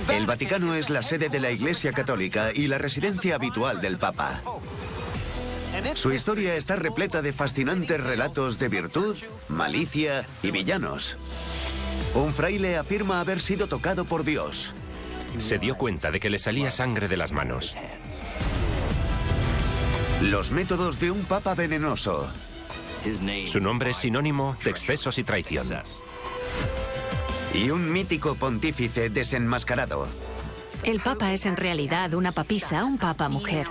El Vaticano es la sede de la Iglesia Católica y la residencia habitual del Papa. Su historia está repleta de fascinantes relatos de virtud, malicia y villanos. Un fraile afirma haber sido tocado por Dios. Se dio cuenta de que le salía sangre de las manos. Los métodos de un papa venenoso. Su nombre es sinónimo de excesos y traición. Y un mítico pontífice desenmascarado. El papa es en realidad una papisa, un papa mujer.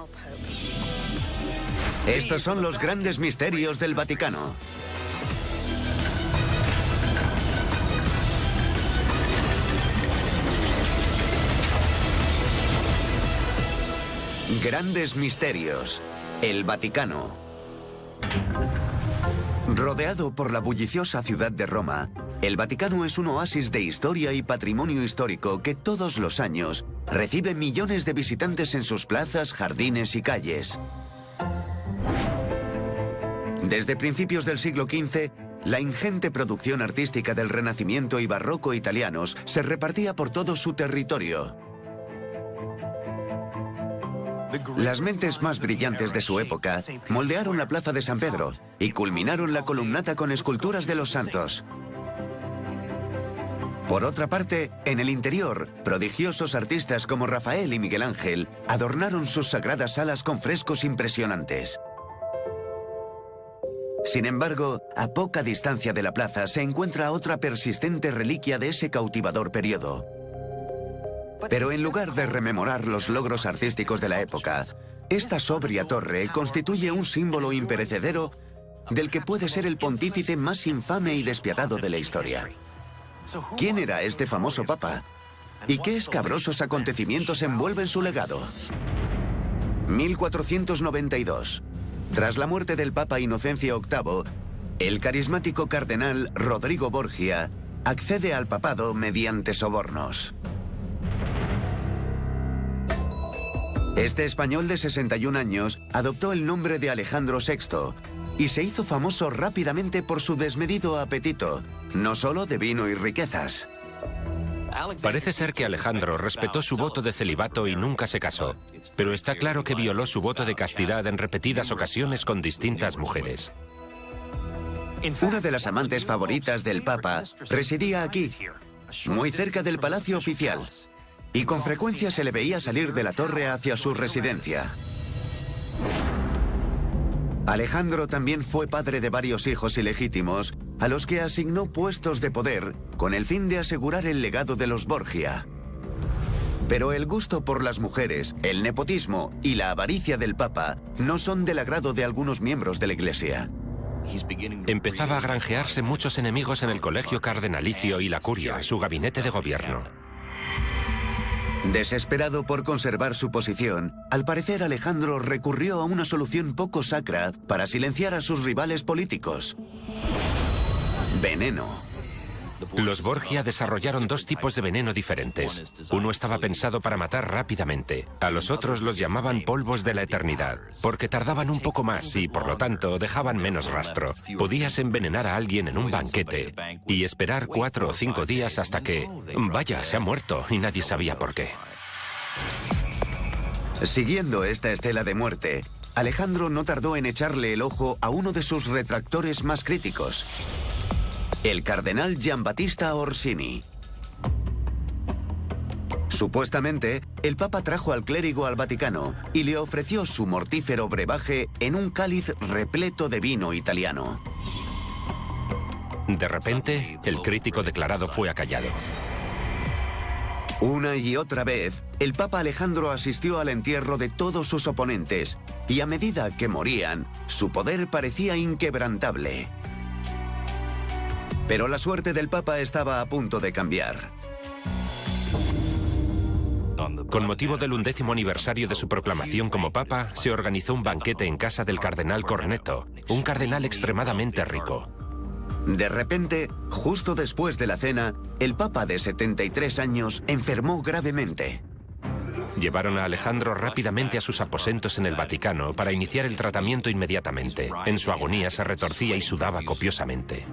Estos son los grandes misterios del Vaticano. Grandes misterios. El Vaticano. Rodeado por la bulliciosa ciudad de Roma, el Vaticano es un oasis de historia y patrimonio histórico que todos los años recibe millones de visitantes en sus plazas, jardines y calles. Desde principios del siglo XV, la ingente producción artística del Renacimiento y Barroco italianos se repartía por todo su territorio. Las mentes más brillantes de su época moldearon la Plaza de San Pedro y culminaron la columnata con esculturas de los santos. Por otra parte, en el interior, prodigiosos artistas como Rafael y Miguel Ángel adornaron sus sagradas salas con frescos impresionantes. Sin embargo, a poca distancia de la plaza se encuentra otra persistente reliquia de ese cautivador periodo. Pero en lugar de rememorar los logros artísticos de la época, esta sobria torre constituye un símbolo imperecedero del que puede ser el pontífice más infame y despiadado de la historia. ¿Quién era este famoso papa? ¿Y qué escabrosos acontecimientos envuelven su legado? 1492. Tras la muerte del Papa Inocencio VIII, el carismático cardenal Rodrigo Borgia accede al papado mediante sobornos. Este español de 61 años adoptó el nombre de Alejandro VI y se hizo famoso rápidamente por su desmedido apetito, no solo de vino y riquezas. Parece ser que Alejandro respetó su voto de celibato y nunca se casó, pero está claro que violó su voto de castidad en repetidas ocasiones con distintas mujeres. Una de las amantes favoritas del Papa residía aquí, muy cerca del Palacio Oficial, y con frecuencia se le veía salir de la torre hacia su residencia. Alejandro también fue padre de varios hijos ilegítimos, a los que asignó puestos de poder con el fin de asegurar el legado de los Borgia. Pero el gusto por las mujeres, el nepotismo y la avaricia del Papa no son del agrado de algunos miembros de la Iglesia. Empezaba a granjearse muchos enemigos en el colegio cardenalicio y la curia, su gabinete de gobierno. Desesperado por conservar su posición, al parecer Alejandro recurrió a una solución poco sacra para silenciar a sus rivales políticos. Veneno. Los Borgia desarrollaron dos tipos de veneno diferentes. Uno estaba pensado para matar rápidamente. A los otros los llamaban polvos de la eternidad, porque tardaban un poco más y, por lo tanto, dejaban menos rastro. Podías envenenar a alguien en un banquete y esperar 4 o 5 días hasta que, vaya, se ha muerto y nadie sabía por qué. Siguiendo esta estela de muerte, Alejandro no tardó en echarle el ojo a uno de sus retractores más críticos, el cardenal Giambattista Orsini. Supuestamente, el Papa trajo al clérigo al Vaticano y le ofreció su mortífero brebaje en un cáliz repleto de vino italiano. De repente, el crítico declarado fue acallado. Una y otra vez, el Papa Alejandro asistió al entierro de todos sus oponentes y a medida que morían, su poder parecía inquebrantable. Pero la suerte del Papa estaba a punto de cambiar. Con motivo del 11º aniversario de su proclamación como Papa, se organizó un banquete en casa del cardenal Cornetto, un cardenal extremadamente rico. De repente, justo después de la cena, el Papa de 73 años enfermó gravemente. Llevaron a Alejandro rápidamente a sus aposentos en el Vaticano para iniciar el tratamiento inmediatamente. En su agonía se retorcía y sudaba copiosamente.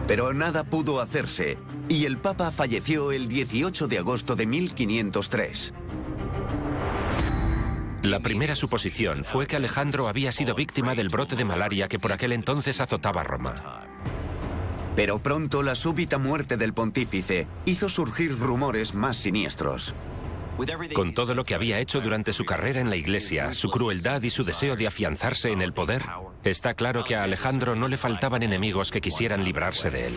Pero nada pudo hacerse, y el Papa falleció el 18 de agosto de 1503. La primera suposición fue que Alejandro había sido víctima del brote de malaria que por aquel entonces azotaba Roma. Pero pronto la súbita muerte del pontífice hizo surgir rumores más siniestros. Con todo lo que había hecho durante su carrera en la Iglesia, su crueldad y su deseo de afianzarse en el poder, está claro que a Alejandro no le faltaban enemigos que quisieran librarse de él.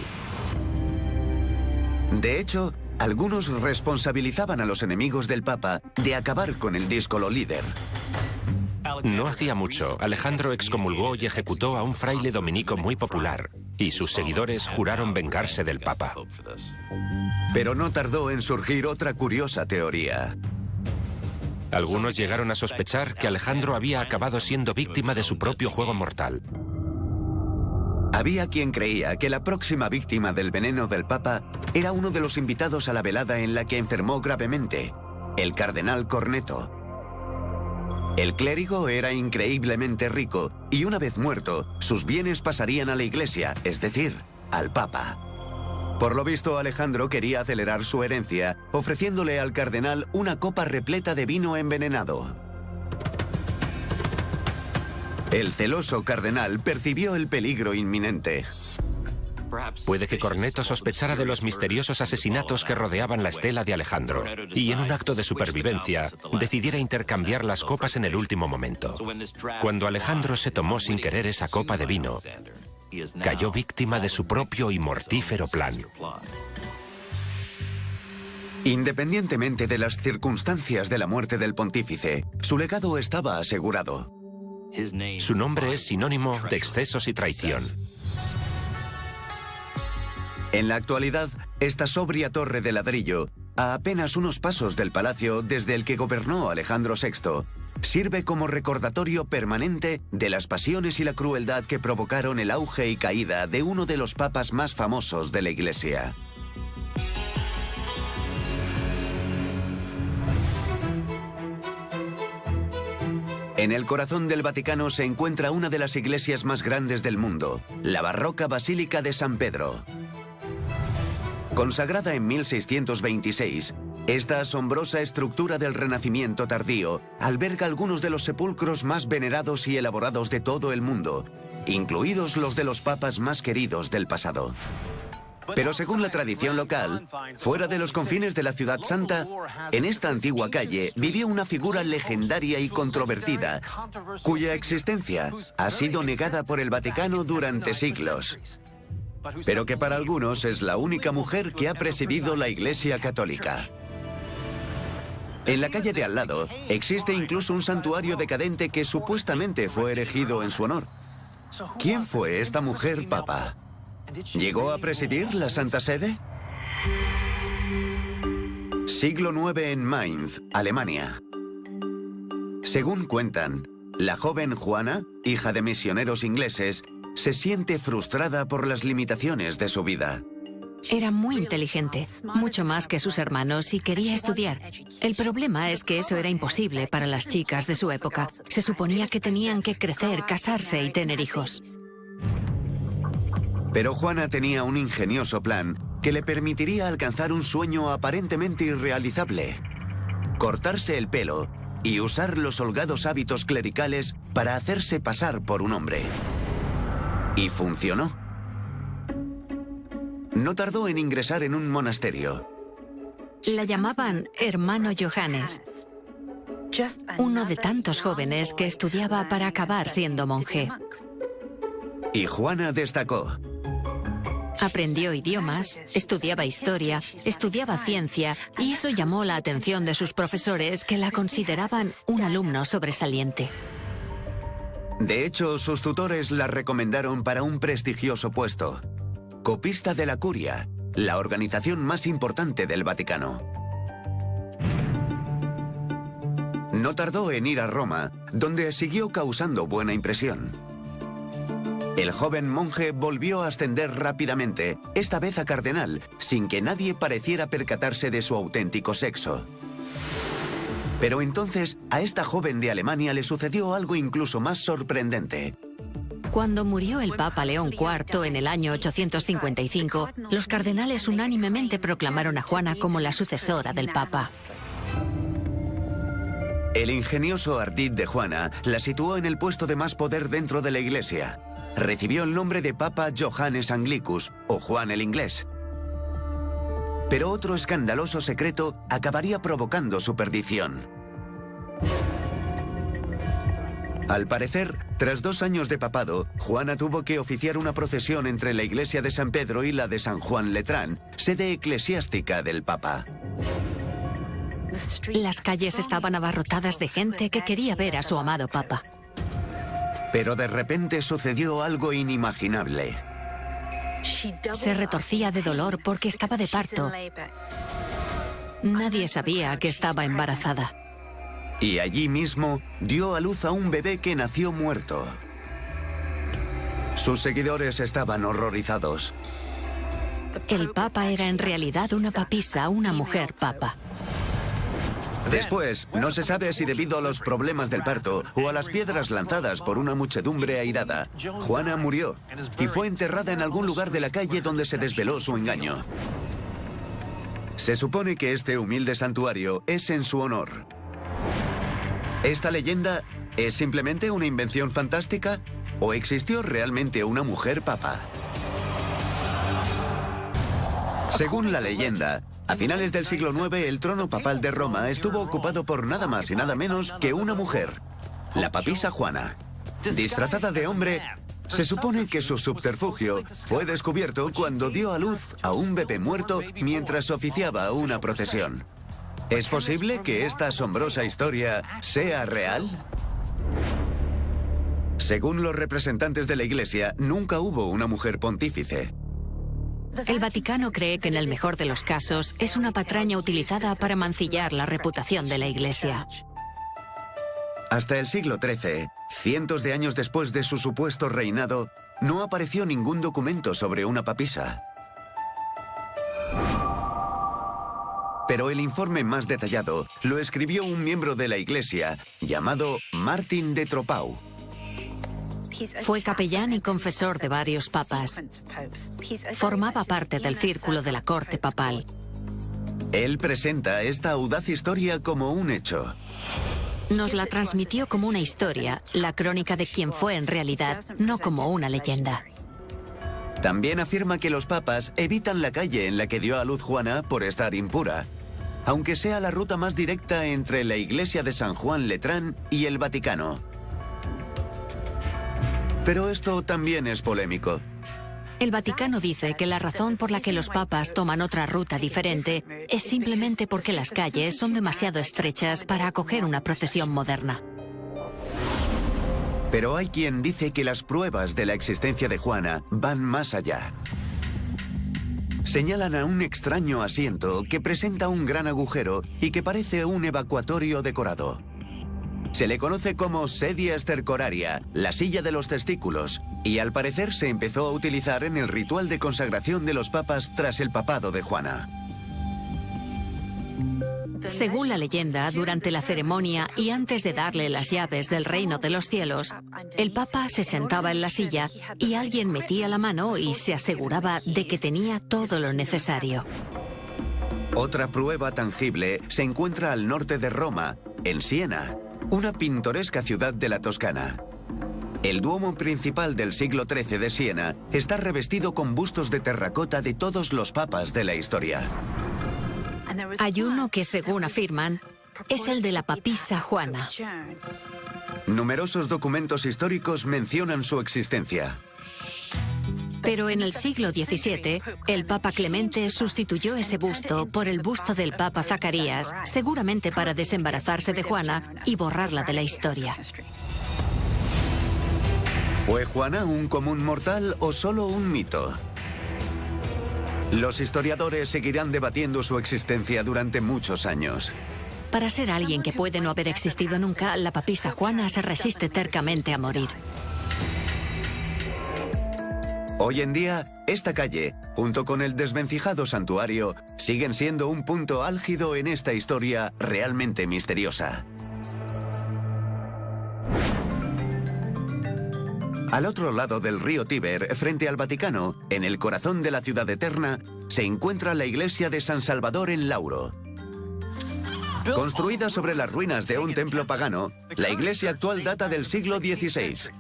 De hecho, algunos responsabilizaban a los enemigos del Papa de acabar con el díscolo líder. No hacía mucho, Alejandro excomulgó y ejecutó a un fraile dominico muy popular, y sus seguidores juraron vengarse del Papa. Pero no tardó en surgir otra curiosa teoría. Algunos llegaron a sospechar que Alejandro había acabado siendo víctima de su propio juego mortal. Había quien creía que la próxima víctima del veneno del Papa era uno de los invitados a la velada en la que enfermó gravemente, el cardenal Corneto. El clérigo era increíblemente rico y una vez muerto, sus bienes pasarían a la Iglesia, es decir, al Papa. Por lo visto, Alejandro quería acelerar su herencia, ofreciéndole al cardenal una copa repleta de vino envenenado. El celoso cardenal percibió el peligro inminente. Puede que Corneto sospechara de los misteriosos asesinatos que rodeaban la estela de Alejandro, y en un acto de supervivencia, decidiera intercambiar las copas en el último momento. Cuando Alejandro se tomó sin querer esa copa de vino, cayó víctima de su propio y mortífero plan. Independientemente de las circunstancias de la muerte del pontífice, su legado estaba asegurado. Su nombre es sinónimo de excesos y traición. En la actualidad, esta sobria torre de ladrillo, a apenas unos pasos del palacio desde el que gobernó Alejandro VI, sirve como recordatorio permanente de las pasiones y la crueldad que provocaron el auge y caída de uno de los papas más famosos de la Iglesia. En el corazón del Vaticano se encuentra una de las iglesias más grandes del mundo, la barroca Basílica de San Pedro. Consagrada en 1626, esta asombrosa estructura del Renacimiento tardío alberga algunos de los sepulcros más venerados y elaborados de todo el mundo, incluidos los de los papas más queridos del pasado. Pero según la tradición local, fuera de los confines de la Ciudad Santa, en esta antigua calle vivió una figura legendaria y controvertida, cuya existencia ha sido negada por el Vaticano durante siglos, pero que para algunos es la única mujer que ha presidido la Iglesia Católica. En la calle de al lado existe incluso un santuario decadente que supuestamente fue erigido en su honor. ¿Quién fue esta mujer papa? ¿Llegó a presidir la Santa Sede? Siglo IX en Mainz, Alemania. Según cuentan, la joven Juana, hija de misioneros ingleses, se siente frustrada por las limitaciones de su vida. Era muy inteligente, mucho más que sus hermanos, y quería estudiar. El problema es que eso era imposible para las chicas de su época. Se suponía que tenían que crecer, casarse y tener hijos. Pero Juana tenía un ingenioso plan que le permitiría alcanzar un sueño aparentemente irrealizable: cortarse el pelo y usar los holgados hábitos clericales para hacerse pasar por un hombre. Y funcionó. No tardó en ingresar en un monasterio. La llamaban Hermano Johannes, uno de tantos jóvenes que estudiaba para acabar siendo monje. Y Juana destacó. Aprendió idiomas, estudiaba historia, estudiaba ciencia, y eso llamó la atención de sus profesores, que la consideraban un alumno sobresaliente. De hecho, sus tutores la recomendaron para un prestigioso puesto: copista de la Curia, la organización más importante del Vaticano. No tardó en ir a Roma, donde siguió causando buena impresión. El joven monje volvió a ascender rápidamente, esta vez a cardenal, sin que nadie pareciera percatarse de su auténtico sexo. Pero entonces, a esta joven de Alemania le sucedió algo incluso más sorprendente. Cuando murió el Papa León IV en el año 855, los cardenales unánimemente proclamaron a Juana como la sucesora del Papa. El ingenioso ardid de Juana la situó en el puesto de más poder dentro de la Iglesia. Recibió el nombre de Papa Johannes Anglicus, o Juan el Inglés. Pero otro escandaloso secreto acabaría provocando su perdición. Al parecer, tras 2 años de papado, Juana tuvo que oficiar una procesión entre la iglesia de San Pedro y la de San Juan Letrán, sede eclesiástica del Papa. Las calles estaban abarrotadas de gente que quería ver a su amado Papa. Pero de repente sucedió algo inimaginable. Se retorcía de dolor porque estaba de parto. Nadie sabía que estaba embarazada. Y allí mismo dio a luz a un bebé que nació muerto. Sus seguidores estaban horrorizados. El Papa era en realidad una papisa, una mujer papa. Después, no se sabe si debido a los problemas del parto o a las piedras lanzadas por una muchedumbre airada, Juana murió y fue enterrada en algún lugar de la calle donde se desveló su engaño. Se supone que este humilde santuario es en su honor. ¿Esta leyenda es simplemente una invención fantástica o existió realmente una mujer papa? Según la leyenda, a finales del siglo IX el trono papal de Roma estuvo ocupado por nada más y nada menos que una mujer, la papisa Juana. Disfrazada de hombre, se supone que su subterfugio fue descubierto cuando dio a luz a un bebé muerto mientras oficiaba una procesión. ¿Es posible que esta asombrosa historia sea real? Según los representantes de la Iglesia, nunca hubo una mujer pontífice. El Vaticano cree que en el mejor de los casos es una patraña utilizada para mancillar la reputación de la Iglesia. Hasta el siglo XIII, cientos de años después de su supuesto reinado, no apareció ningún documento sobre una papisa. Pero el informe más detallado lo escribió un miembro de la Iglesia llamado Martín de Tropau. Fue capellán y confesor de varios papas. Formaba parte del círculo de la corte papal. Él presenta esta audaz historia como un hecho. Nos la transmitió como una historia, la crónica de quien fue en realidad, no como una leyenda. También afirma que los papas evitan la calle en la que dio a luz Juana por estar impura, aunque sea la ruta más directa entre la iglesia de San Juan Letrán y el Vaticano. Pero esto también es polémico. El Vaticano dice que la razón por la que los papas toman otra ruta diferente es simplemente porque las calles son demasiado estrechas para acoger una procesión moderna. Pero hay quien dice que las pruebas de la existencia de Juana van más allá. Señalan a un extraño asiento que presenta un gran agujero y que parece un evacuatorio decorado. Se le conoce como sedia stercoraria, la silla de los testículos, y al parecer se empezó a utilizar en el ritual de consagración de los papas tras el papado de Juana. Según la leyenda, durante la ceremonia y antes de darle las llaves del reino de los cielos, el Papa se sentaba en la silla y alguien metía la mano y se aseguraba de que tenía todo lo necesario. Otra prueba tangible se encuentra al norte de Roma, en Siena, una pintoresca ciudad de la Toscana. El Duomo principal del siglo XIII de Siena está revestido con bustos de terracota de todos los papas de la historia. Hay uno que, según afirman, es el de la papisa Juana. Numerosos documentos históricos mencionan su existencia. Pero en el siglo XVII, el Papa Clemente sustituyó ese busto por el busto del Papa Zacarías, seguramente para desembarazarse de Juana y borrarla de la historia. ¿Fue Juana un común mortal o solo un mito? Los historiadores seguirán debatiendo su existencia durante muchos años. Para ser alguien que puede no haber existido nunca, la papisa Juana se resiste tercamente a morir. Hoy en día, esta calle, junto con el desvencijado santuario, siguen siendo un punto álgido en esta historia realmente misteriosa. Al otro lado del río Tíber, frente al Vaticano, en el corazón de la ciudad eterna, se encuentra la iglesia de San Salvador en Lauro. Construida sobre las ruinas de un templo pagano, la iglesia actual data del siglo XVI.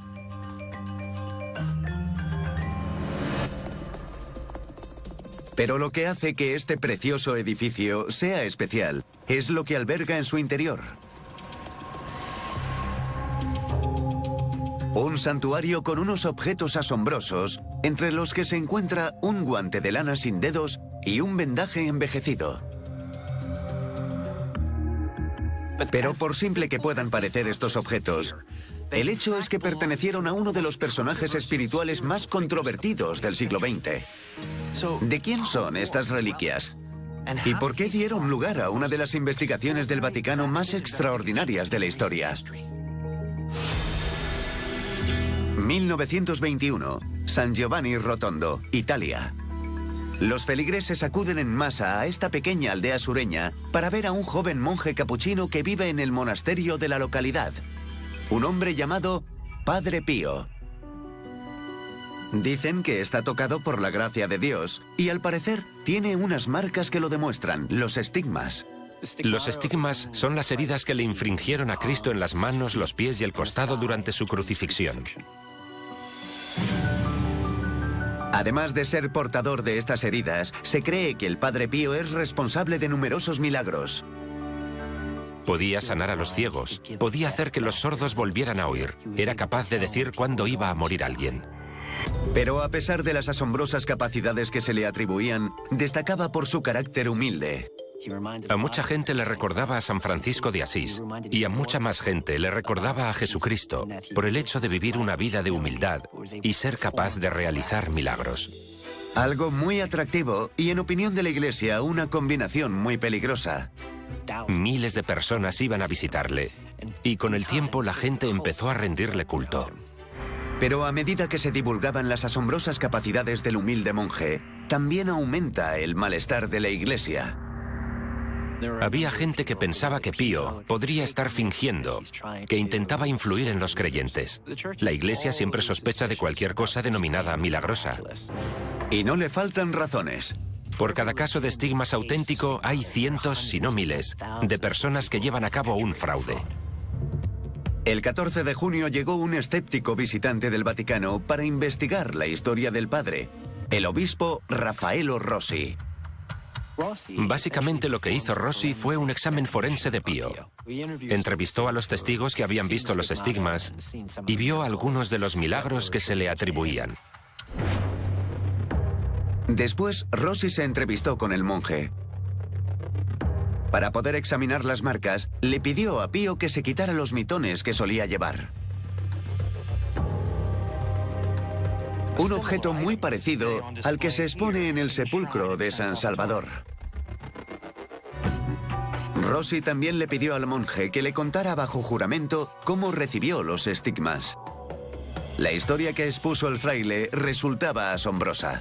Pero lo que hace que este precioso edificio sea especial es lo que alberga en su interior. Un santuario con unos objetos asombrosos, entre los que se encuentra un guante de lana sin dedos y un vendaje envejecido. Pero por simple que puedan parecer estos objetos, el hecho es que pertenecieron a uno de los personajes espirituales más controvertidos del siglo XX. ¿De quién son estas reliquias? ¿Y por qué dieron lugar a una de las investigaciones del Vaticano más extraordinarias de la historia? 1921, San Giovanni Rotondo, Italia. Los feligreses acuden en masa a esta pequeña aldea sureña para ver a un joven monje capuchino que vive en el monasterio de la localidad. Un hombre llamado Padre Pío. Dicen que está tocado por la gracia de Dios y al parecer tiene unas marcas que lo demuestran, los estigmas. Los estigmas son las heridas que le infringieron a Cristo en las manos, los pies y el costado durante su crucifixión. Además de ser portador de estas heridas, se cree que el Padre Pío es responsable de numerosos milagros. Podía sanar a los ciegos, podía hacer que los sordos volvieran a oír, era capaz de decir cuándo iba a morir alguien. Pero a pesar de las asombrosas capacidades que se le atribuían, destacaba por su carácter humilde. A mucha gente le recordaba a San Francisco de Asís, y a mucha más gente le recordaba a Jesucristo por el hecho de vivir una vida de humildad y ser capaz de realizar milagros. Algo muy atractivo y, en opinión de la Iglesia, una combinación muy peligrosa. Miles de personas iban a visitarle, y con el tiempo la gente empezó a rendirle culto. Pero a medida que se divulgaban las asombrosas capacidades del humilde monje, también aumenta el malestar de la Iglesia. Había gente que pensaba que Pío podría estar fingiendo, que intentaba influir en los creyentes. La Iglesia siempre sospecha de cualquier cosa denominada milagrosa. Y no le faltan razones. Por cada caso de estigmas auténtico hay cientos, si no miles, de personas que llevan a cabo un fraude. El 14 de junio llegó un escéptico visitante del Vaticano para investigar la historia del padre, el obispo Raffaello Rossi. Básicamente lo que hizo Rossi fue un examen forense de Pío. Entrevistó a los testigos que habían visto los estigmas y vio algunos de los milagros que se le atribuían. Después, Rossi se entrevistó con el monje. Para poder examinar las marcas, le pidió a Pío que se quitara los mitones que solía llevar. Un objeto muy parecido al que se expone en el sepulcro de San Salvador. Rossi también le pidió al monje que le contara bajo juramento cómo recibió los estigmas. La historia que expuso el fraile resultaba asombrosa.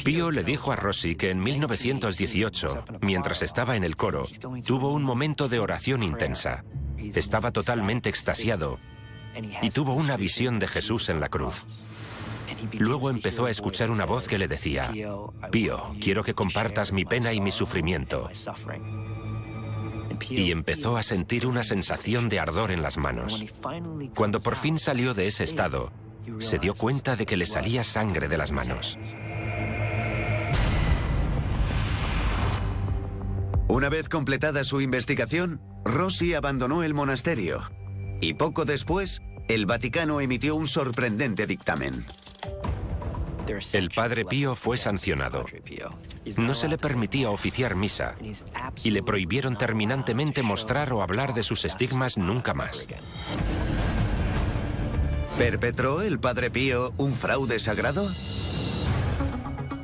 Pío le dijo a Rossi que en 1918, mientras estaba en el coro, tuvo un momento de oración intensa. Estaba totalmente extasiado y tuvo una visión de Jesús en la cruz. Luego empezó a escuchar una voz que le decía: Pío, quiero que compartas mi pena y mi sufrimiento. Y empezó a sentir una sensación de ardor en las manos. Cuando por fin salió de ese estado, se dio cuenta de que le salía sangre de las manos. Una vez completada su investigación, Rossi abandonó el monasterio. Y poco después, el Vaticano emitió un sorprendente dictamen. El Padre Pío fue sancionado. No se le permitía oficiar misa y le prohibieron terminantemente mostrar o hablar de sus estigmas nunca más. ¿Perpetró el Padre Pío un fraude sagrado?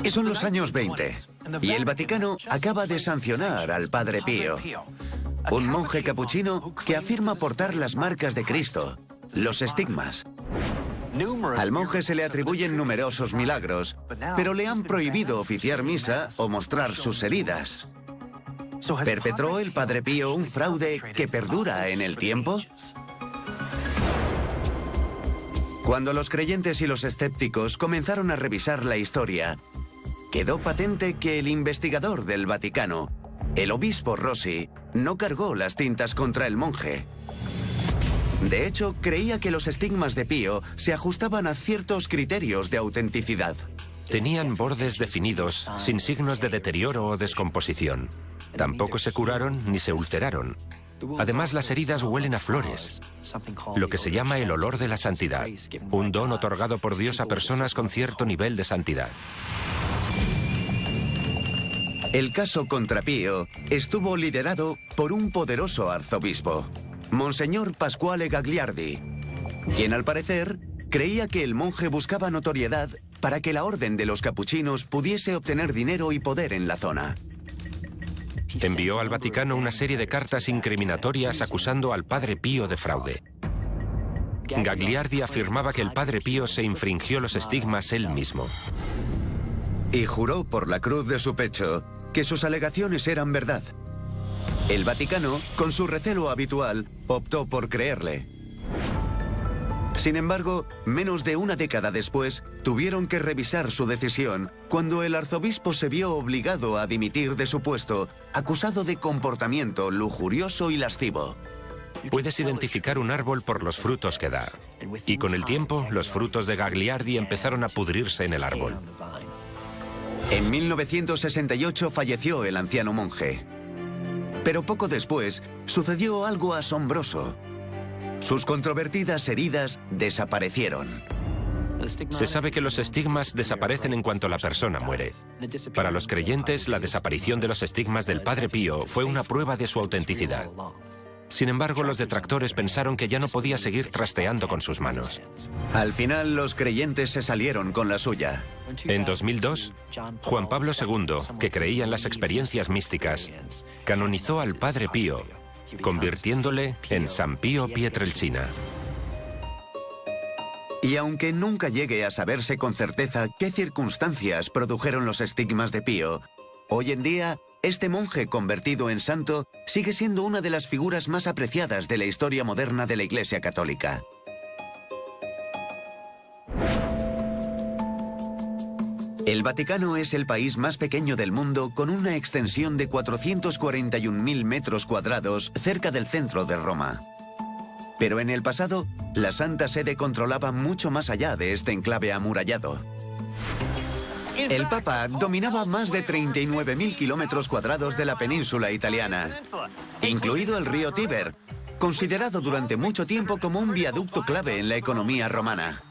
Son los años 20 y el Vaticano acaba de sancionar al Padre Pío, un monje capuchino que afirma portar las marcas de Cristo, los estigmas. Al monje se le atribuyen numerosos milagros, pero le han prohibido oficiar misa o mostrar sus heridas. ¿Perpetró el Padre Pío un fraude que perdura en el tiempo? Cuando los creyentes y los escépticos comenzaron a revisar la historia, quedó patente que el investigador del Vaticano, el obispo Rossi, no cargó las tintas contra el monje. De hecho, creía que los estigmas de Pío se ajustaban a ciertos criterios de autenticidad. Tenían bordes definidos, sin signos de deterioro o descomposición. Tampoco se curaron ni se ulceraron. Además, las heridas huelen a flores, lo que se llama el olor de la santidad, un don otorgado por Dios a personas con cierto nivel de santidad. El caso contra Pío estuvo liderado por un poderoso arzobispo, Monseñor Pasquale Gagliardi, quien al parecer creía que el monje buscaba notoriedad para que la orden de los capuchinos pudiese obtener dinero y poder en la zona. Envió al Vaticano una serie de cartas incriminatorias acusando al Padre Pío de fraude. Gagliardi afirmaba que el Padre Pío se infringió los estigmas él mismo. Y juró por la cruz de su pecho que sus alegaciones eran verdad. El Vaticano, con su recelo habitual, optó por creerle. Sin embargo, menos de una década después, tuvieron que revisar su decisión cuando el arzobispo se vio obligado a dimitir de su puesto, acusado de comportamiento lujurioso y lascivo. Puedes identificar un árbol por los frutos que da. Y con el tiempo, los frutos de Gagliardi empezaron a pudrirse en el árbol. En 1968 falleció el anciano monje. Pero poco después, sucedió algo asombroso. Sus controvertidas heridas desaparecieron. Se sabe que los estigmas desaparecen en cuanto la persona muere. Para los creyentes, la desaparición de los estigmas del Padre Pío fue una prueba de su autenticidad. Sin embargo, los detractores pensaron que ya no podía seguir trasteando con sus manos. Al final, los creyentes se salieron con la suya. En 2002, Juan Pablo II, que creía en las experiencias místicas, canonizó al Padre Pío, convirtiéndole en San Pío Pietrelcina. Y aunque nunca llegue a saberse con certeza qué circunstancias produjeron los estigmas de Pío, hoy en día, este monje convertido en santo sigue siendo una de las figuras más apreciadas de la historia moderna de la Iglesia Católica. El Vaticano es el país más pequeño del mundo con una extensión de 441.000 metros cuadrados cerca del centro de Roma. Pero en el pasado, la Santa Sede controlaba mucho más allá de este enclave amurallado. El Papa dominaba más de 39.000 kilómetros cuadrados de la península italiana, incluido el río Tíber, considerado durante mucho tiempo como un viaducto clave en la economía romana.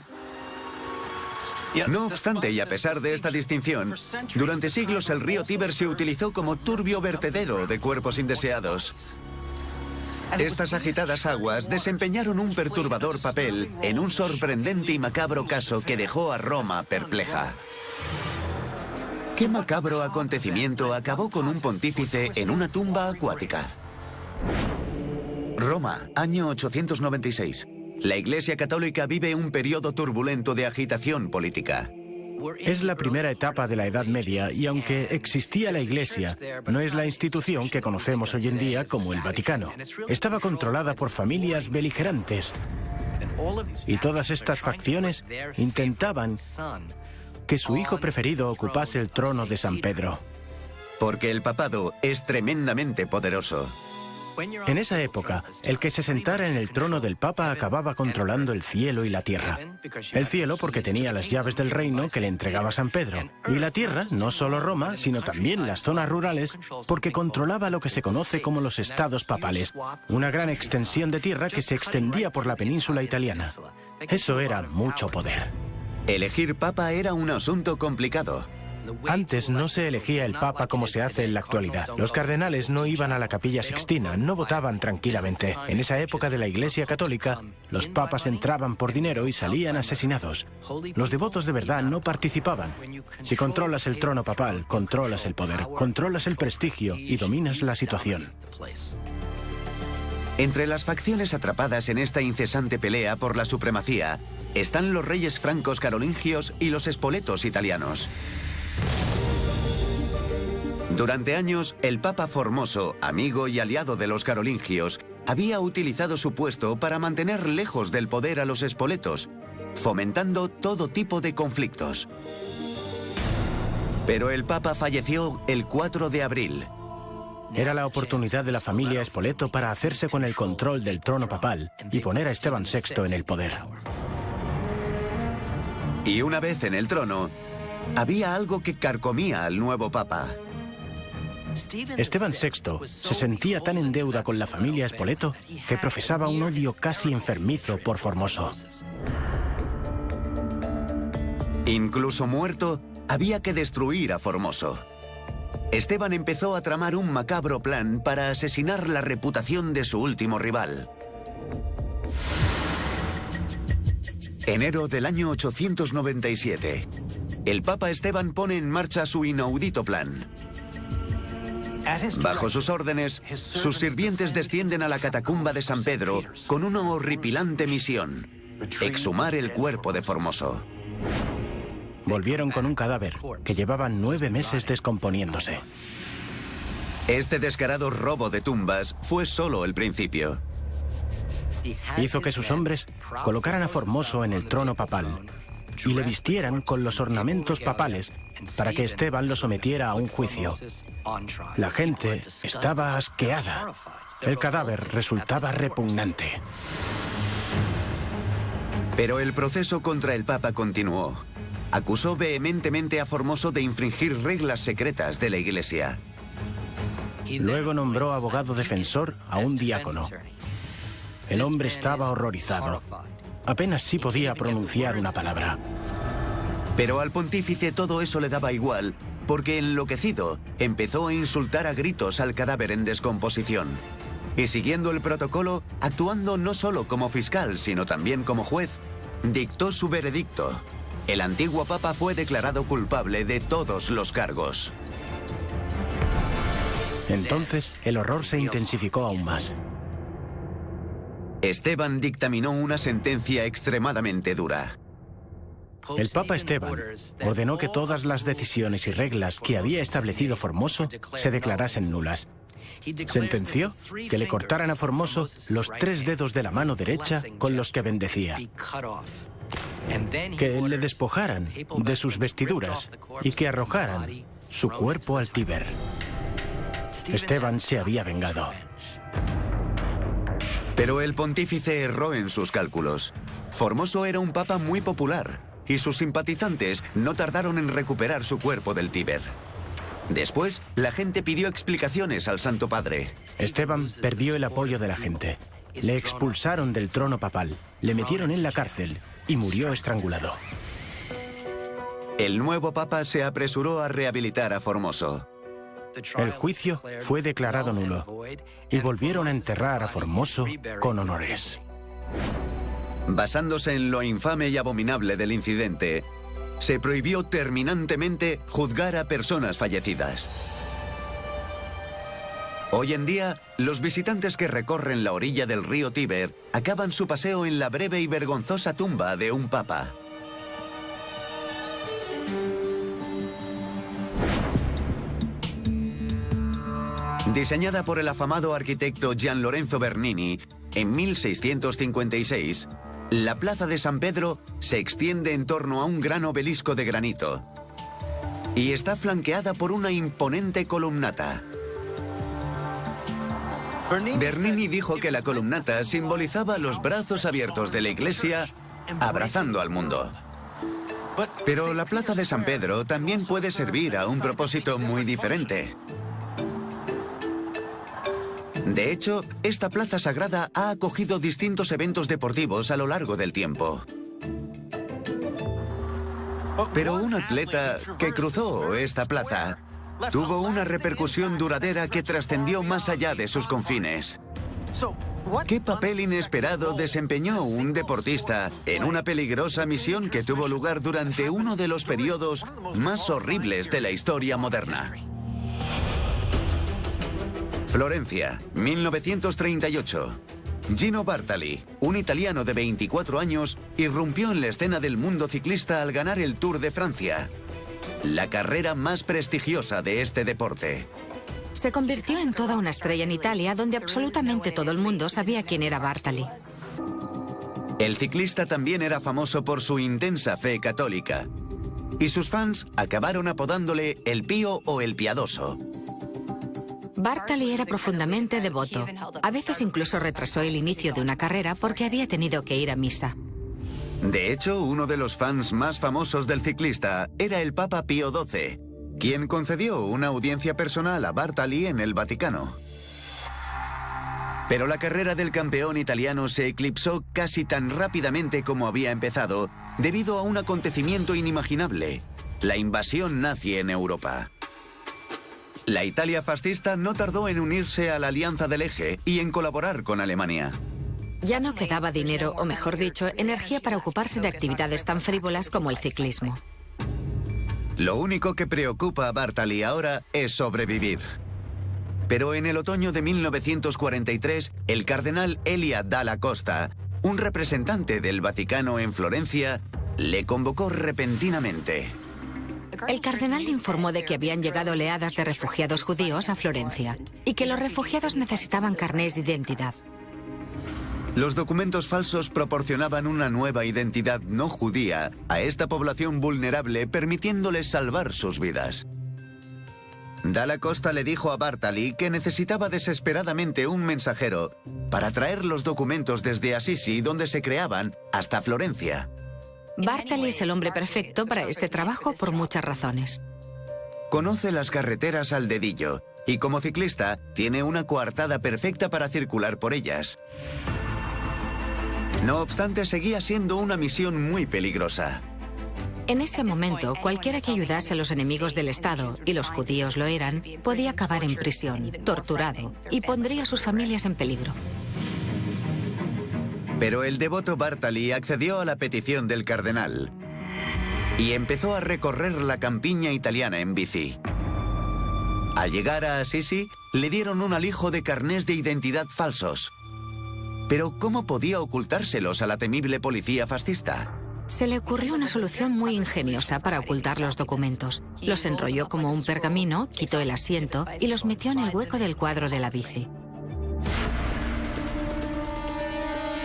No obstante, y a pesar de esta distinción, durante siglos el río Tíber se utilizó como turbio vertedero de cuerpos indeseados. Estas agitadas aguas desempeñaron un perturbador papel en un sorprendente y macabro caso que dejó a Roma perpleja. ¿Qué macabro acontecimiento acabó con un pontífice en una tumba acuática? Roma, año 896. La Iglesia Católica vive un periodo turbulento de agitación política. Es la primera etapa de la Edad Media y aunque existía la Iglesia, no es la institución que conocemos hoy en día como el Vaticano. Estaba controlada por familias beligerantes y todas estas facciones intentaban que su hijo preferido ocupase el trono de San Pedro. Porque el papado es tremendamente poderoso. En esa época, el que se sentara en el trono del Papa acababa controlando el cielo y la tierra. El cielo porque tenía las llaves del reino que le entregaba San Pedro. Y la tierra, no solo Roma, sino también las zonas rurales, porque controlaba lo que se conoce como los estados papales, una gran extensión de tierra que se extendía por la península italiana. Eso era mucho poder. Elegir papa era un asunto complicado. Antes no se elegía el Papa como se hace en la actualidad. Los cardenales no iban a la Capilla Sixtina, no votaban tranquilamente. En esa época de la Iglesia Católica, los papas entraban por dinero y salían asesinados. Los devotos de verdad no participaban. Si controlas el trono papal, controlas el poder, controlas el prestigio y dominas la situación. Entre las facciones atrapadas en esta incesante pelea por la supremacía están los reyes francos carolingios y los espoletos italianos. Durante años, el Papa Formoso, amigo y aliado de los carolingios, había utilizado su puesto para mantener lejos del poder a los espoletos fomentando todo tipo de conflictos. Pero el Papa falleció el 4 de abril. Era la oportunidad de la familia Spoleto para hacerse con el control del trono papal y poner a Esteban VI en el poder. Y una vez en el trono, había algo que carcomía al nuevo Papa. Esteban VI se sentía tan en deuda con la familia Spoleto que profesaba un odio casi enfermizo por Formoso. Incluso muerto, había que destruir a Formoso. Esteban empezó a tramar un macabro plan para asesinar la reputación de su último rival. Enero del año 897. El Papa Esteban pone en marcha su inaudito plan. Bajo sus órdenes, sus sirvientes descienden a la catacumba de San Pedro con una horripilante misión: exhumar el cuerpo de Formoso. Volvieron con un cadáver que llevaba 9 meses descomponiéndose. Este descarado robo de tumbas fue solo el principio. Hizo que sus hombres colocaran a Formoso en el trono papal y le vistieran con los ornamentos papales para que Esteban lo sometiera a un juicio. La gente estaba asqueada. El cadáver resultaba repugnante. Pero el proceso contra el Papa continuó. Acusó vehementemente a Formoso de infringir reglas secretas de la Iglesia. Luego nombró abogado defensor a un diácono. El hombre estaba horrorizado. Apenas sí podía pronunciar una palabra. Pero al pontífice todo eso le daba igual, porque enloquecido empezó a insultar a gritos al cadáver en descomposición. Y siguiendo el protocolo, actuando no solo como fiscal, sino también como juez, dictó su veredicto. El antiguo Papa fue declarado culpable de todos los cargos. Entonces, el horror se intensificó aún más. Esteban dictaminó una sentencia extremadamente dura. El Papa Esteban ordenó que todas las decisiones y reglas que había establecido Formoso se declarasen nulas. Sentenció que le cortaran a Formoso los 3 dedos de la mano derecha con los que bendecía, que le despojaran de sus vestiduras y que arrojaran su cuerpo al Tíber. Esteban se había vengado. Pero el pontífice erró en sus cálculos. Formoso era un papa muy popular y sus simpatizantes no tardaron en recuperar su cuerpo del Tíber. Después, la gente pidió explicaciones al Santo Padre. Esteban perdió el apoyo de la gente. Le expulsaron del trono papal, le metieron en la cárcel y murió estrangulado. El nuevo papa se apresuró a rehabilitar a Formoso. El juicio fue declarado nulo y volvieron a enterrar a Formoso con honores. Basándose en lo infame y abominable del incidente, se prohibió terminantemente juzgar a personas fallecidas. Hoy en día, los visitantes que recorren la orilla del río Tíber acaban su paseo en la breve y vergonzosa tumba de un papa. Diseñada por el afamado arquitecto Gian Lorenzo Bernini en 1656, la plaza de San Pedro se extiende en torno a un gran obelisco de granito y está flanqueada por una imponente columnata. Bernini dijo que la columnata simbolizaba los brazos abiertos de la Iglesia abrazando al mundo. Pero la plaza de San Pedro también puede servir a un propósito muy diferente. De hecho, esta plaza sagrada ha acogido distintos eventos deportivos a lo largo del tiempo. Pero un atleta que cruzó esta plaza tuvo una repercusión duradera que trascendió más allá de sus confines. ¿Qué papel inesperado desempeñó un deportista en una peligrosa misión que tuvo lugar durante uno de los periodos más horribles de la historia moderna? Florencia, 1938. Gino Bartali, un italiano de 24 años, irrumpió en la escena del mundo ciclista al ganar el Tour de Francia, la carrera más prestigiosa de este deporte. Se convirtió en toda una estrella en Italia, donde absolutamente todo el mundo sabía quién era Bartali. El ciclista también era famoso por su intensa fe católica, y sus fans acabaron apodándole el Pío o el Piadoso. Bartali era profundamente devoto. A veces incluso retrasó el inicio de una carrera porque había tenido que ir a misa. De hecho, uno de los fans más famosos del ciclista era el Papa Pío XII, quien concedió una audiencia personal a Bartali en el Vaticano. Pero la carrera del campeón italiano se eclipsó casi tan rápidamente como había empezado, debido a un acontecimiento inimaginable: la invasión nazi en Europa. La Italia fascista no tardó en unirse a la Alianza del Eje y en colaborar con Alemania. Ya no quedaba dinero, o mejor dicho, energía para ocuparse de actividades tan frívolas como el ciclismo. Lo único que preocupa a Bartali ahora es sobrevivir. Pero en el otoño de 1943, el cardenal Elia Dalla Costa, un representante del Vaticano en Florencia, le convocó repentinamente. El cardenal le informó de que habían llegado oleadas de refugiados judíos a Florencia y que los refugiados necesitaban carnés de identidad. Los documentos falsos proporcionaban una nueva identidad no judía a esta población vulnerable, permitiéndoles salvar sus vidas. Dalla Costa le dijo a Bartali que necesitaba desesperadamente un mensajero para traer los documentos desde Assisi, donde se creaban, hasta Florencia. Bartali es el hombre perfecto para este trabajo por muchas razones. Conoce las carreteras al dedillo y, como ciclista, tiene una coartada perfecta para circular por ellas. No obstante, seguía siendo una misión muy peligrosa. En ese momento, cualquiera que ayudase a los enemigos del Estado, y los judíos lo eran, podía acabar en prisión, torturado, y pondría a sus familias en peligro. Pero el devoto Bartali accedió a la petición del cardenal y empezó a recorrer la campiña italiana en bici. Al llegar a Assisi, le dieron un alijo de carnés de identidad falsos. Pero ¿cómo podía ocultárselos a la temible policía fascista? Se le ocurrió una solución muy ingeniosa para ocultar los documentos. Los enrolló como un pergamino, quitó el asiento y los metió en el hueco del cuadro de la bici.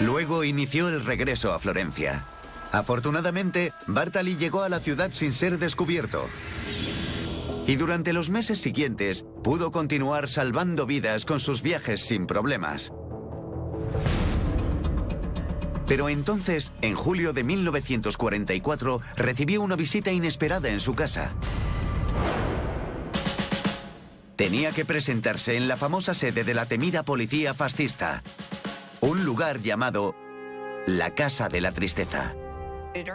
Luego inició el regreso a Florencia. Afortunadamente, Bartali llegó a la ciudad sin ser descubierto. Y durante los meses siguientes, pudo continuar salvando vidas con sus viajes sin problemas. Pero entonces, en julio de 1944, recibió una visita inesperada en su casa. Tenía que presentarse en la famosa sede de la temida policía fascista, un lugar llamado la Casa de la Tristeza.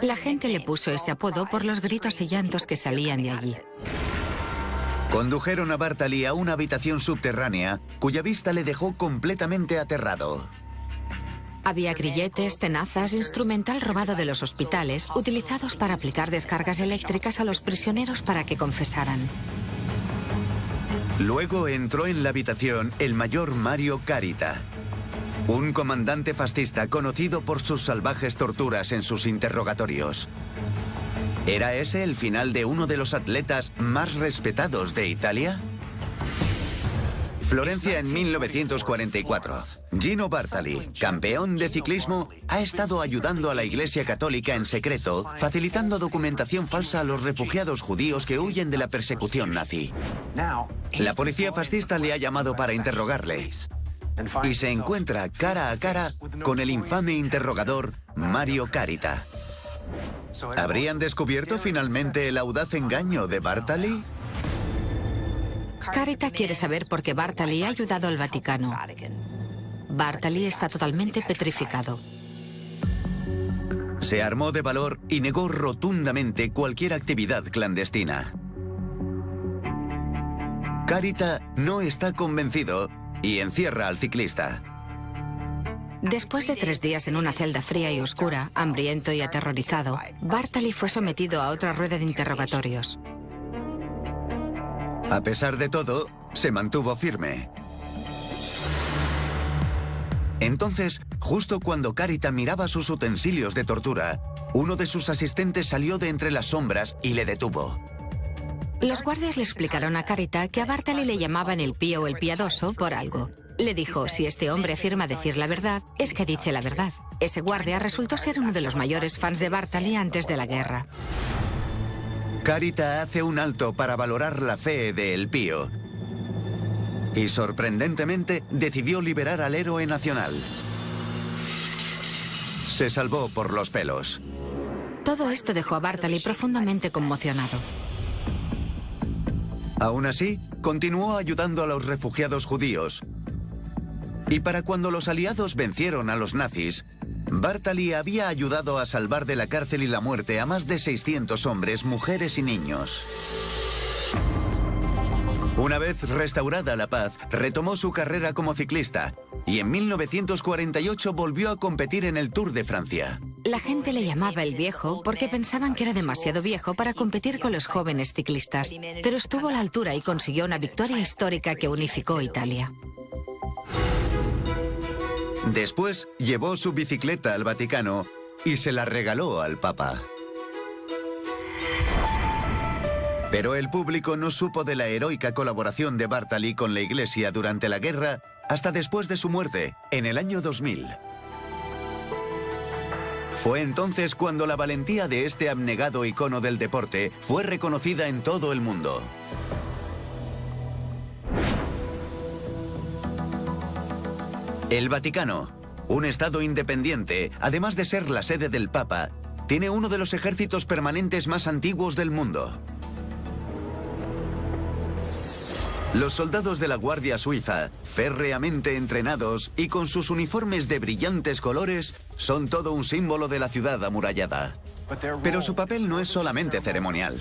La gente le puso ese apodo por los gritos y llantos que salían de allí. Condujeron a Bartali a una habitación subterránea cuya vista le dejó completamente aterrado. Había grilletes, tenazas, instrumental robado de los hospitales, utilizados para aplicar descargas eléctricas a los prisioneros para que confesaran. Luego entró en la habitación el mayor Mario Carita, un comandante fascista conocido por sus salvajes torturas en sus interrogatorios. ¿Era ese el final de uno de los atletas más respetados de Italia? Florencia en 1944. Gino Bartali, campeón de ciclismo, ha estado ayudando a la Iglesia Católica en secreto, facilitando documentación falsa a los refugiados judíos que huyen de la persecución nazi. La policía fascista le ha llamado para interrogarle y se encuentra cara a cara con el infame interrogador Mario Carita. ¿Habrían descubierto finalmente el audaz engaño de Bartali? Carita quiere saber por qué Bartali ha ayudado al Vaticano. Bartali está totalmente petrificado. Se armó de valor y negó rotundamente cualquier actividad clandestina. Carita no está convencido y encierra al ciclista. Después de 3 días en una celda fría y oscura, hambriento y aterrorizado, Bartali fue sometido a otra rueda de interrogatorios. A pesar de todo, se mantuvo firme. Entonces, justo cuando Carita miraba sus utensilios de tortura, uno de sus asistentes salió de entre las sombras y le detuvo. Los guardias le explicaron a Carita que a Bartali le llamaban el Pío o el Piadoso por algo. Le dijo, si este hombre afirma decir la verdad, es que dice la verdad. Ese guardia resultó ser uno de los mayores fans de Bartali antes de la guerra. Carita hace un alto para valorar la fe de El Pío. Y sorprendentemente decidió liberar al héroe nacional. Se salvó por los pelos. Todo esto dejó a Bartali profundamente conmocionado. Aún así, continuó ayudando a los refugiados judíos. Y para cuando los aliados vencieron a los nazis, Bartali había ayudado a salvar de la cárcel y la muerte a más de 600 hombres, mujeres y niños. Una vez restaurada la paz, retomó su carrera como ciclista y en 1948 volvió a competir en el Tour de Francia. La gente le llamaba el viejo porque pensaban que era demasiado viejo para competir con los jóvenes ciclistas, pero estuvo a la altura y consiguió una victoria histórica que unificó Italia. Después llevó su bicicleta al Vaticano y se la regaló al Papa. Pero el público no supo de la heroica colaboración de Bartali con la Iglesia durante la guerra hasta después de su muerte, en el año 2000. Fue entonces cuando la valentía de este abnegado icono del deporte fue reconocida en todo el mundo. El Vaticano, un estado independiente, además de ser la sede del Papa, tiene uno de los ejércitos permanentes más antiguos del mundo. Los soldados de la Guardia Suiza, férreamente entrenados y con sus uniformes de brillantes colores, son todo un símbolo de la ciudad amurallada. Pero su papel no es solamente ceremonial.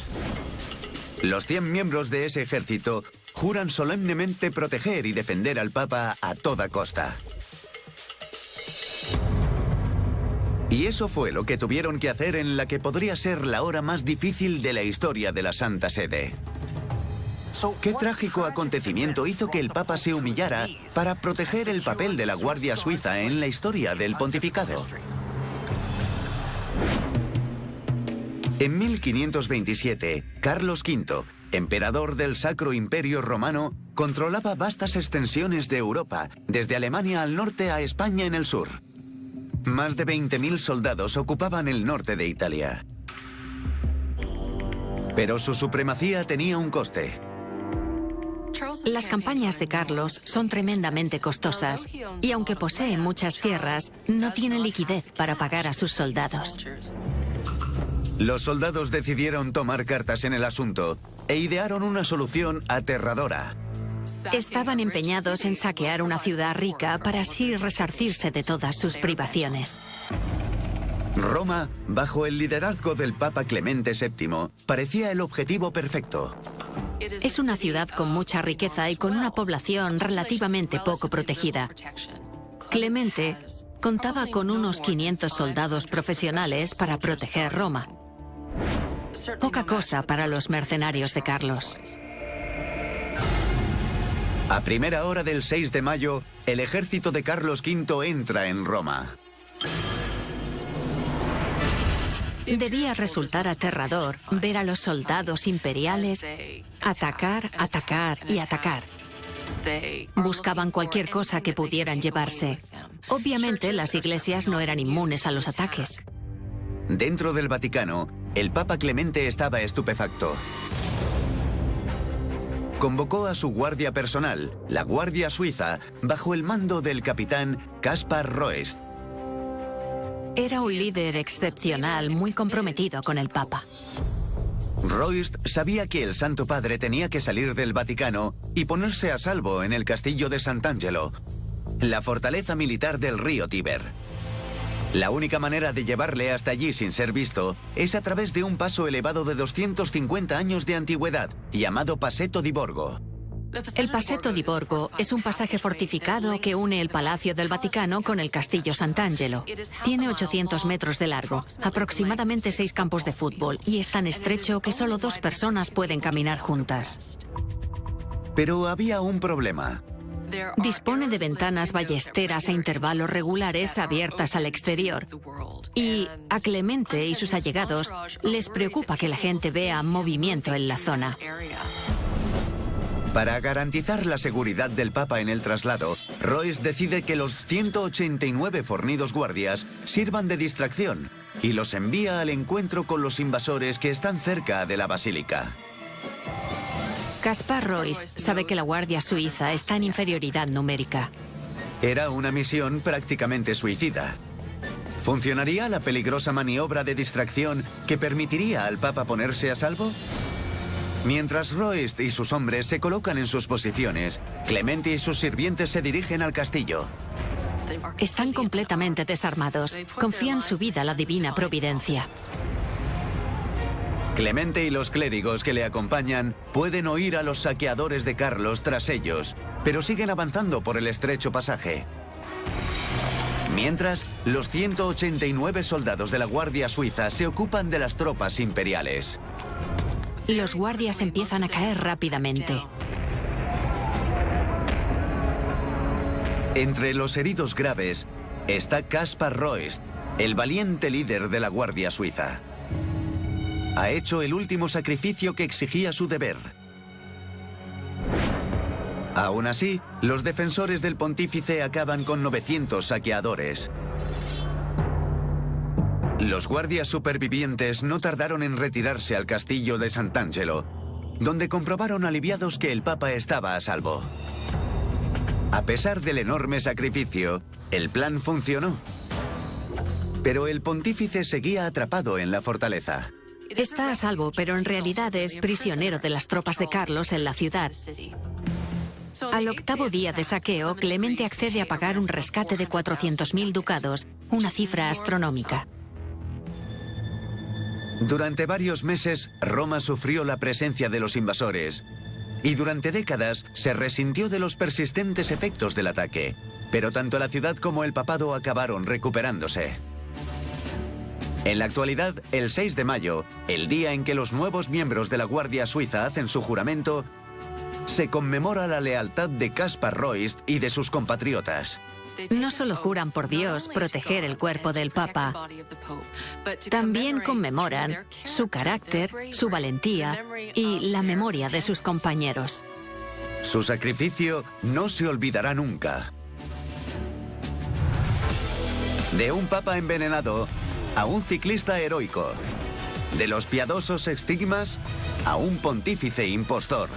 Los 100 miembros de ese ejército juran solemnemente proteger y defender al Papa a toda costa. Y eso fue lo que tuvieron que hacer en la que podría ser la hora más difícil de la historia de la Santa Sede. ¿Qué trágico acontecimiento hizo que el Papa se humillara para proteger el papel de la Guardia Suiza en la historia del pontificado? En 1527, Carlos V, emperador del Sacro Imperio Romano, controlaba vastas extensiones de Europa, desde Alemania al norte a España en el sur. Más de 20.000 soldados ocupaban el norte de Italia. Pero su supremacía tenía un coste. Las campañas de Carlos son tremendamente costosas y aunque posee muchas tierras, no tiene liquidez para pagar a sus soldados. Los soldados decidieron tomar cartas en el asunto e idearon una solución aterradora. Estaban empeñados en saquear una ciudad rica para así resarcirse de todas sus privaciones. Roma, bajo el liderazgo del Papa Clemente VII, parecía el objetivo perfecto. Es una ciudad con mucha riqueza y con una población relativamente poco protegida. Clemente contaba con unos 500 soldados profesionales para proteger Roma. Poca cosa para los mercenarios de Carlos. A primera hora del 6 de mayo, el ejército de Carlos V entra en Roma. Debía resultar aterrador ver a los soldados imperiales atacar, atacar y atacar. Buscaban cualquier cosa que pudieran llevarse. Obviamente, las iglesias no eran inmunes a los ataques. Dentro del Vaticano, el Papa Clemente estaba estupefacto. Convocó a su guardia personal, la Guardia Suiza, bajo el mando del capitán Kaspar Roest. Era un líder excepcional, muy comprometido con el Papa. Roest sabía que el Santo Padre tenía que salir del Vaticano y ponerse a salvo en el castillo de Sant'Angelo, la fortaleza militar del río Tíber. La única manera de llevarle hasta allí sin ser visto es a través de un paso elevado de 250 años de antigüedad, llamado Passetto di Borgo. El Passetto di Borgo es un pasaje fortificado que une el Palacio del Vaticano con el Castillo Sant'Angelo. Tiene 800 metros de largo, aproximadamente 6 campos de fútbol, y es tan estrecho que solo 2 personas pueden caminar juntas. Pero había un problema. Dispone de ventanas ballesteras a intervalos regulares abiertas al exterior. Y a Clemente y sus allegados les preocupa que la gente vea movimiento en la zona. Para garantizar la seguridad del Papa en el traslado, Royce decide que los 189 fornidos guardias sirvan de distracción y los envía al encuentro con los invasores que están cerca de la basílica. Caspar Royce sabe que la Guardia Suiza está en inferioridad numérica. Era una misión prácticamente suicida. ¿Funcionaría la peligrosa maniobra de distracción que permitiría al Papa ponerse a salvo? Mientras Royce y sus hombres se colocan en sus posiciones, Clemente y sus sirvientes se dirigen al castillo. Están completamente desarmados. Confían su vida a la divina providencia. Clemente y los clérigos que le acompañan pueden oír a los saqueadores de Carlos tras ellos, pero siguen avanzando por el estrecho pasaje. Mientras, los 189 soldados de la Guardia Suiza se ocupan de las tropas imperiales. Los guardias empiezan a caer rápidamente. Entre los heridos graves está Caspar Royce, el valiente líder de la Guardia Suiza. Ha hecho el último sacrificio que exigía su deber. Aún así, los defensores del pontífice acaban con 900 saqueadores. Los guardias supervivientes no tardaron en retirarse al castillo de Sant'Angelo, donde comprobaron aliviados que el Papa estaba a salvo. A pesar del enorme sacrificio, el plan funcionó. Pero el pontífice seguía atrapado en la fortaleza. Está a salvo, pero en realidad es prisionero de las tropas de Carlos en la ciudad. Al octavo día de saqueo, Clemente accede a pagar un rescate de 400.000 ducados, una cifra astronómica. Durante varios meses, Roma sufrió la presencia de los invasores y durante décadas se resintió de los persistentes efectos del ataque, pero tanto la ciudad como el papado acabaron recuperándose. En la actualidad, el 6 de mayo, el día en que los nuevos miembros de la Guardia Suiza hacen su juramento, se conmemora la lealtad de Caspar Royce y de sus compatriotas. No solo juran por Dios proteger el cuerpo del Papa, también conmemoran su carácter, su valentía y la memoria de sus compañeros. Su sacrificio no se olvidará nunca. De un papa envenenado a un ciclista heroico. De los piadosos estigmas a un pontífice impostor.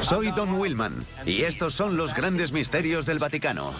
Soy Don Willman y estos son los grandes misterios del Vaticano.